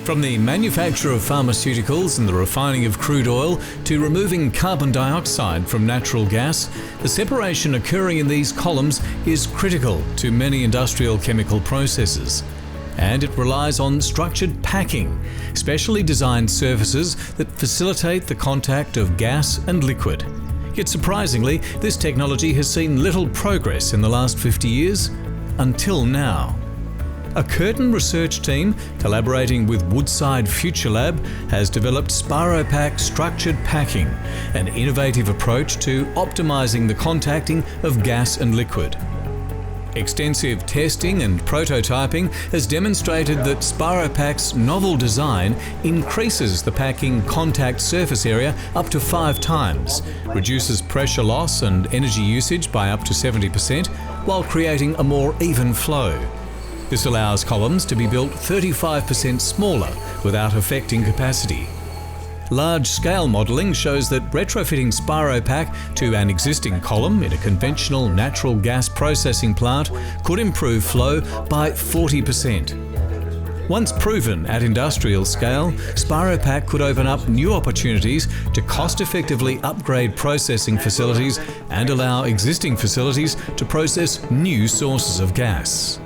From the manufacture of pharmaceuticals and the refining of crude oil to removing carbon dioxide from natural gas, the separation occurring in these columns is critical to many industrial chemical processes. And it relies on structured packing, specially designed surfaces that facilitate the contact of gas and liquid. Yet surprisingly, this technology has seen little progress in the last 50 years, until now. A Curtin research team, collaborating with Woodside Future Lab, has developed SpiroPak structured packing, an innovative approach to optimizing the contacting of gas and liquid. Extensive testing and prototyping has demonstrated that SpiroPak's novel design increases the packing contact surface area up to 5 times, reduces pressure loss and energy usage by up to 70%, while creating a more even flow. This allows columns to be built 35% smaller without affecting capacity. Large-scale modelling shows that retrofitting SpiroPak to an existing column in a conventional natural gas processing plant could improve flow by 40%. Once proven at industrial scale, SpiroPak could open up new opportunities to cost-effectively upgrade processing facilities and allow existing facilities to process new sources of gas.